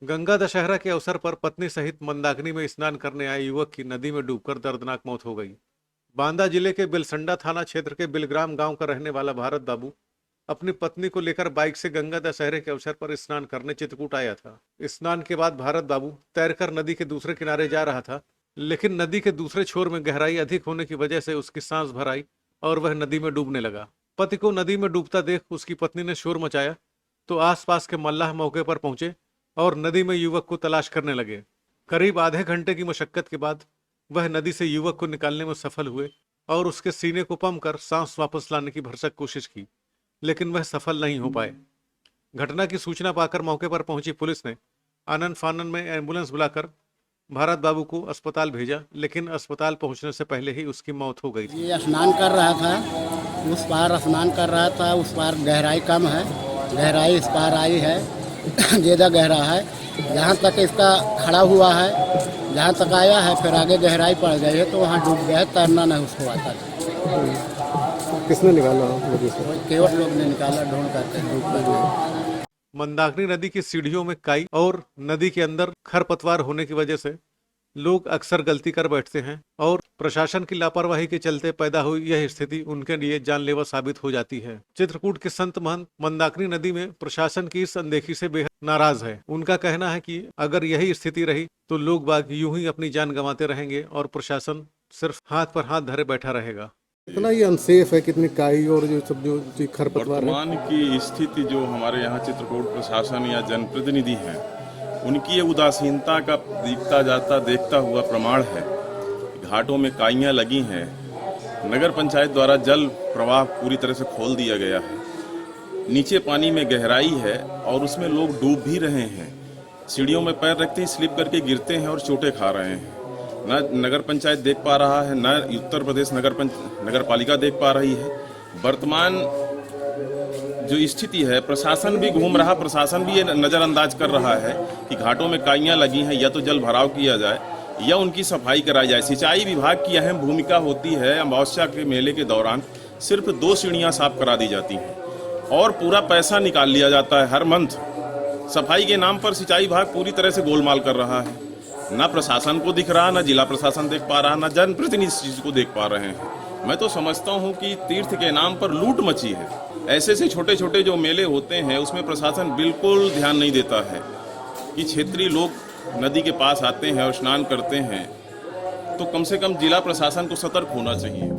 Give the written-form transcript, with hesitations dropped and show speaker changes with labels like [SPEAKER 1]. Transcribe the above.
[SPEAKER 1] गंगा दशहरा के अवसर पर पत्नी सहित मंदाकिनी में स्नान करने आए युवक की नदी में डूबकर दर्दनाक मौत हो गई। बांदा जिले के बिलसंडा थाना क्षेत्र के बिलग्राम गांव का रहने वाला भारत बाबू अपनी पत्नी को लेकर बाइक से गंगा दशहरे के अवसर पर स्नान करने चित्रकूट आया था। स्नान के बाद भारत बाबू तैरकर नदी के दूसरे किनारे जा रहा था, लेकिन नदी के दूसरे छोर में गहराई अधिक होने की वजह से उसकी सांस भर आई और वह नदी में डूबने लगा। पति को नदी में डूबता देख उसकी पत्नी ने शोर मचाया तो आसपास के मल्लाह मौके पर पहुंचे और नदी में युवक को तलाश करने लगे। करीब आधे घंटे की मशक्कत के बाद वह नदी से युवक को निकालने में सफल हुए और उसके सीने को पम कर सांस वापस लाने की भरसक कोशिश की, लेकिन वह सफल नहीं हो पाए। घटना की सूचना पाकर मौके पर पहुंची पुलिस ने आनन फानन में एम्बुलेंस बुलाकर भारत बाबू को अस्पताल भेजा, लेकिन अस्पताल पहुंचने से पहले ही उसकी मौत हो गई थी।
[SPEAKER 2] ये स्नान कर रहा था, उस पार स्नान कर रहा था, उस पार गहराई कम है, गहराई इस पार आई है, ज़्यादा गहरा है। जहाँ तक इसका खड़ा हुआ है, जहाँ तक आया है, फिर आगे गहराई पड़ गई है तो वहाँ डूब गया है। तैरना नहीं उसको आता था।
[SPEAKER 3] किसने निकाला नदी से?
[SPEAKER 2] केवट लोग ने निकाला, ढूंढ करके डूब गए।
[SPEAKER 1] मंदाकिनी नदी की सीढ़ियों में काई और नदी के अंदर खरपतवार होने की वजह से लोग अक्सर गलती कर बैठते हैं और प्रशासन की लापरवाही के चलते पैदा हुई यह स्थिति उनके लिए जानलेवा साबित हो जाती है। चित्रकूट के संत महंत मंदाकिनी नदी में प्रशासन की इस अनदेखी से बेहद नाराज है। उनका कहना है कि अगर यही स्थिति रही तो लोग बाग यूं ही अपनी जान गंवाते रहेंगे और प्रशासन सिर्फ हाथ पर हाथ धरे बैठा रहेगा।
[SPEAKER 3] इतना ये अनसेफ है, कितनी काई और जो सब जो खरपतवार है।
[SPEAKER 4] वर्तमान की स्थिति जो हमारे यहाँ चित्रकूट प्रशासन या जनप्रतिनिधि हैं, उनकी ये उदासीनता का देखता हुआ प्रमाण है। घाटों में काइयाँ लगी हैं, नगर पंचायत द्वारा जल प्रवाह पूरी तरह से खोल दिया गया है, नीचे पानी में गहराई है और उसमें लोग डूब भी रहे हैं। सीढ़ियों में पैर रखते ही स्लिप करके गिरते हैं और चोटें खा रहे हैं। न नगर पंचायत देख पा रहा है, न उत्तर प्रदेश नगर पालिका देख पा रही है। वर्तमान जो स्थिति है, प्रशासन भी घूम रहा, प्रशासन भी ये नज़रअंदाज कर रहा है कि घाटों में काइयाँ लगी हैं, या तो जल भराव किया जाए या उनकी सफाई कराई जाए। सिंचाई विभाग की अहम भूमिका होती है। अमावस्या के मेले के दौरान सिर्फ 2 सीढ़ियाँ साफ करा दी जाती हैं और पूरा पैसा निकाल लिया जाता है हर मंथ। सफाई के नाम पर सिंचाई विभाग पूरी तरह से गोलमाल कर रहा है। ना प्रशासन को दिख रहा, ना जिला प्रशासन देख पा रहा, ना जनप्रतिनिधि इस चीज़ को देख पा रहे हैं। मैं तो समझता हूँ कि तीर्थ के नाम पर लूट मची है। ऐसे से छोटे छोटे जो मेले होते हैं उसमें प्रशासन बिल्कुल ध्यान नहीं देता है कि क्षेत्रीय लोग नदी के पास आते हैं और स्नान करते हैं, तो कम से कम जिला प्रशासन को सतर्क होना चाहिए।